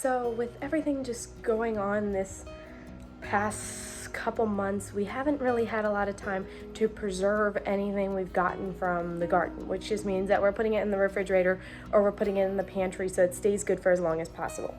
So with everything just going on this past couple months, we haven't really had a lot of time to preserve anything we've gotten from the garden, which just means that we're putting it in the refrigerator or we're putting it in the pantry so it stays good for as long as possible.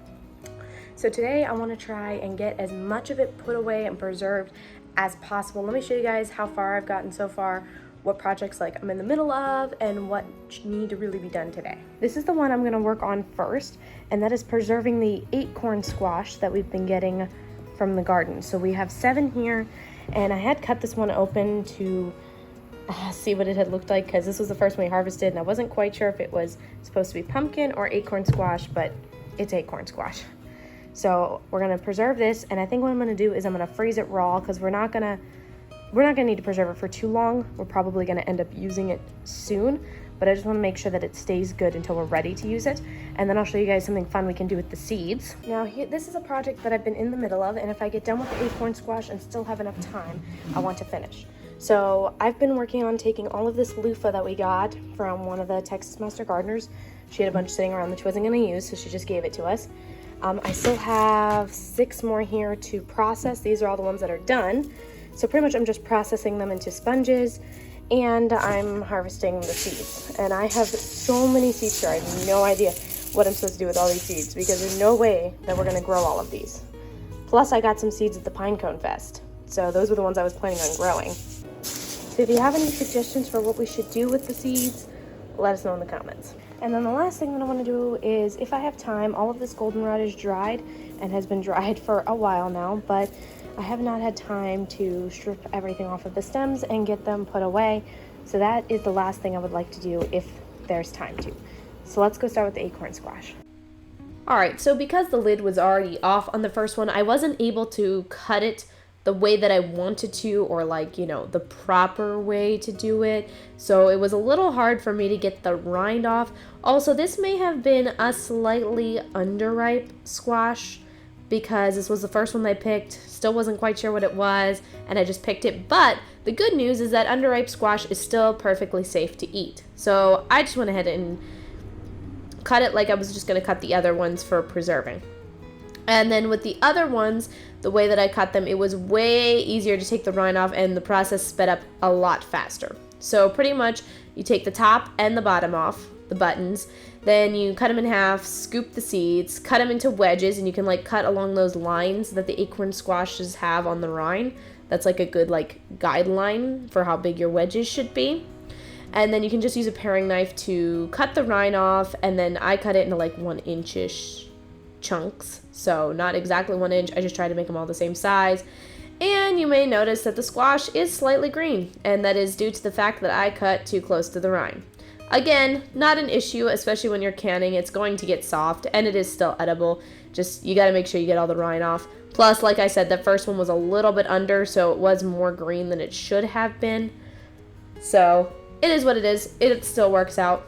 So today I want to try and get as much of it put away and preserved as possible. Let me show you guys how far I've gotten so far, what projects I'm in the middle of, and what need to really be done today. This is the one I'm going to work on first, and that is preserving the acorn squash that we've been getting from the garden. So we have 7 here, and I had cut this one open to see what it had looked like, because this was the first one we harvested, and I wasn't quite sure if it was supposed to be pumpkin or acorn squash, but it's acorn squash. So we're going to preserve this, and I think what I'm going to do is I'm going to freeze it raw, because we're not going to need to preserve it for too long. We're probably going to end up using it soon, but I just want to make sure that it stays good until we're ready to use it. And then I'll show you guys something fun we can do with the seeds. Now this is a project that I've been in the middle of, and if I get done with the acorn squash and still have enough time, I want to finish. So I've been working on taking all of this loofah that we got from one of the Texas Master Gardeners. She had a bunch sitting around that she wasn't going to use, so she just gave it to us. I still have 6 more here to process. These are all the ones that are done. So pretty much I'm just processing them into sponges, and I'm harvesting the seeds. And I have so many seeds here. I have no idea what I'm supposed to do with all these seeds, because there's no way that we're going to grow all of these. Plus I got some seeds at the Pinecone Fest. So those were the ones I was planning on growing. So if you have any suggestions for what we should do with the seeds, let us know in the comments. And then the last thing that I want to do is, if I have time, all of this goldenrod is dried and has been dried for a while now, but I have not had time to strip everything off of the stems and get them put away. So that is the last thing I would like to do if there's time to. So let's go start with the acorn squash. Alright, so because the lid was already off on the first one, I wasn't able to cut it the way that I wanted to, or the proper way to do it. So it was a little hard for me to get the rind off. Also, this may have been a slightly underripe squash, because this was the first one I picked. Still wasn't quite sure what it was, and I just picked it. But the good news is that underripe squash is still perfectly safe to eat. So I just went ahead and cut it like I was just going to cut the other ones for preserving. And then with the other ones, the way that I cut them, it was way easier to take the rind off, and the process sped up a lot faster. So pretty much you take the top and the bottom off, the buttons, then you cut them in half, scoop the seeds, cut them into wedges, and you can cut along those lines that the acorn squashes have on the rind. That's a good guideline for how big your wedges should be. And then you can just use a paring knife to cut the rind off, and then I cut it into 1-inch-ish chunks. So not exactly 1 inch, I just try to make them all the same size. And you may notice that the squash is slightly green, and that is due to the fact that I cut too close to the rind. Again, not an issue, especially when you're canning. It's going to get soft, and it is still edible. Just, you gotta make sure you get all the rind off. Plus, like I said, the first one was a little bit under, so it was more green than it should have been. So, it is what it is. It still works out.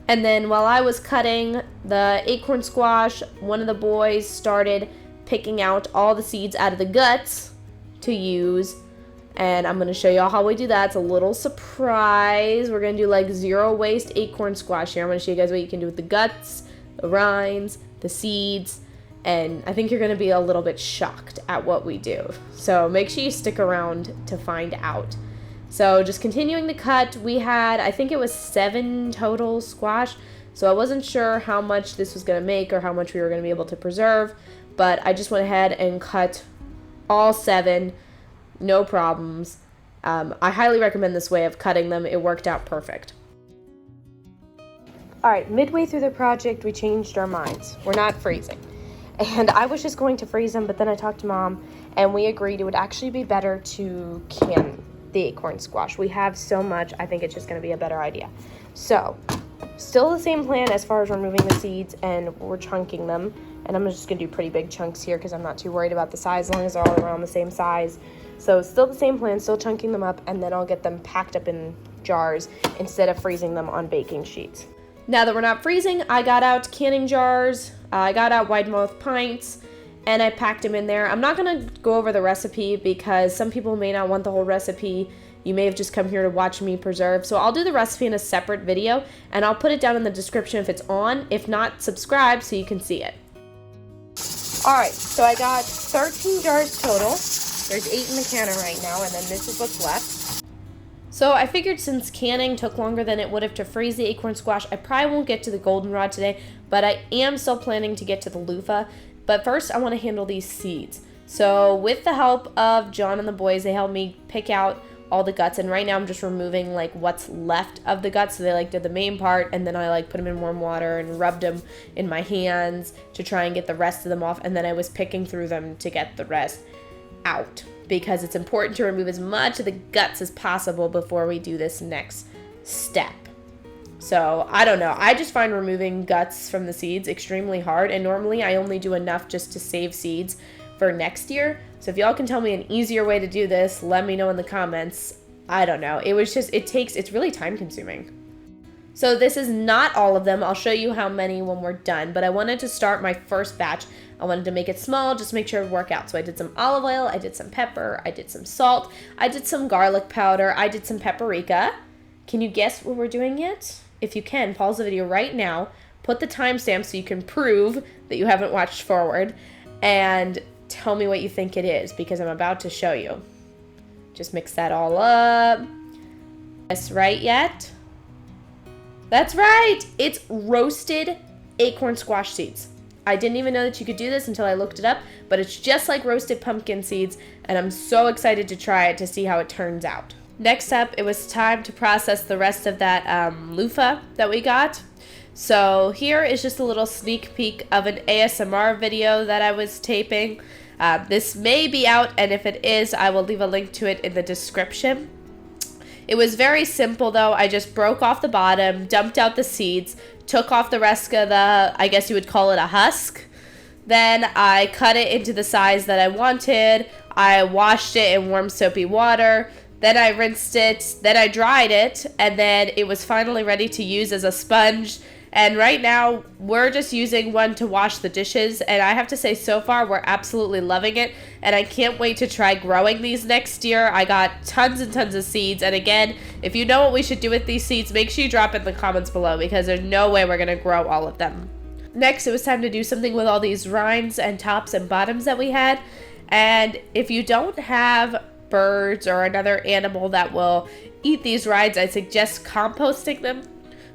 And then while I was cutting the acorn squash, one of the boys started picking out all the seeds out of the guts to use. And I'm going to show y'all how we do that. It's a little surprise. We're going to do zero waste acorn squash here. I'm going to show you guys what you can do with the guts, the rinds, the seeds. And I think you're going to be a little bit shocked at what we do. So make sure you stick around to find out. So just continuing the cut, we had, I think it was 7 total squash. So I wasn't sure how much this was going to make or how much we were going to be able to preserve. But I just went ahead and cut all 7. No problems. I highly recommend this way of cutting them. It worked out perfect. Alright, midway through the project, we changed our minds. We're not freezing. And I was just going to freeze them, but then I talked to Mom, and we agreed it would actually be better to can the acorn squash. We have so much, I think it's just going to be a better idea. So, still the same plan as far as removing the seeds, and we're chunking them. And I'm just going to do pretty big chunks here, because I'm not too worried about the size, as long as they're all around the same size. So still the same plan, still chunking them up, and then I'll get them packed up in jars instead of freezing them on baking sheets. Now that we're not freezing, I got out canning jars, I got out wide mouth pints, and I packed them in there. I'm not going to go over the recipe because some people may not want the whole recipe. You may have just come here to watch me preserve. So I'll do the recipe in a separate video, and I'll put it down in the description if it's on. If not, subscribe so you can see it. All right, so I got 13 jars total. There's 8 in the canner right now, and then this is what's left. So I figured since canning took longer than it would have to freeze the acorn squash, I probably won't get to the goldenrod today, but I am still planning to get to the loofah. But first, I want to handle these seeds. So with the help of John and the boys, they helped me pick out all the guts, and right now I'm just removing like what's left of the guts. So they like did the main part, and then I like put them in warm water and rubbed them in my hands to try and get the rest of them off, and then I was picking through them to get the rest out, because it's important to remove as much of the guts as possible before we do this next step. So I don't know, I just find removing guts from the seeds extremely hard, and normally I only do enough just to save seeds for next year. So if y'all can tell me an easier way to do this, let me know in the comments. I don't know, it's really time consuming. So this is not all of them. I'll show you how many when we're done, but I wanted to start my first batch. I wanted to make it small, just make sure it would work out. So I did some olive oil, I did some pepper, I did some salt, I did some garlic powder, I did some paprika. Can you guess what we're doing yet? If you can, pause the video right now, put the timestamp so you can prove that you haven't watched forward, and tell me what you think it is, because I'm about to show you. Just mix that all up. Guess right yet? That's right! It's roasted acorn squash seeds. I didn't even know that you could do this until I looked it up, but it's just like roasted pumpkin seeds, and I'm so excited to try it to see how it turns out. Next up, it was time to process the rest of that loofah that we got. So here is just a little sneak peek of an ASMR video that I was taping. This may be out, and if it is, I will leave a link to it in the description. It was very simple though. I just broke off the bottom, dumped out the seeds, took off the rest of the, I guess you would call it a husk. Then I cut it into the size that I wanted. I washed it in warm soapy water. Then I rinsed it, then I dried it, and then it was finally ready to use as a sponge. And right now, we're just using one to wash the dishes, and I have to say, so far, we're absolutely loving it, and I can't wait to try growing these next year. I got tons and tons of seeds, and again, if you know what we should do with these seeds, make sure you drop it in the comments below, because there's no way we're going to grow all of them. Next, it was time to do something with all these rinds and tops and bottoms that we had, and if you don't have birds or another animal that will eat these rinds, I suggest composting them,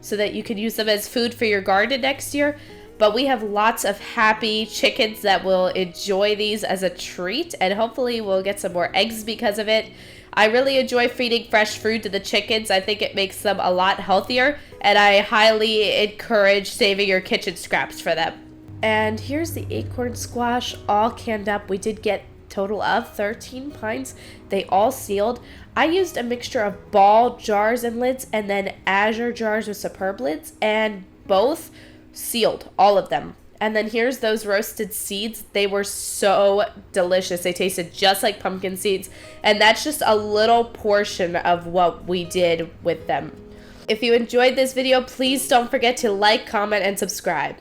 so that you can use them as food for your garden next year. But we have lots of happy chickens that will enjoy these as a treat, and hopefully we'll get some more eggs because of it. I really enjoy feeding fresh food to the chickens. I think it makes them a lot healthier, and I highly encourage saving your kitchen scraps for them. And here's the acorn squash all canned up. We did get total of 13 pints. They all sealed. I used a mixture of ball jars and lids and then Azure jars with superb lids, and both sealed, all of them. And then here's those roasted seeds. They were so delicious. They tasted just like pumpkin seeds, and that's just a little portion of what we did with them. If you enjoyed this video, please don't forget to like, comment, and subscribe.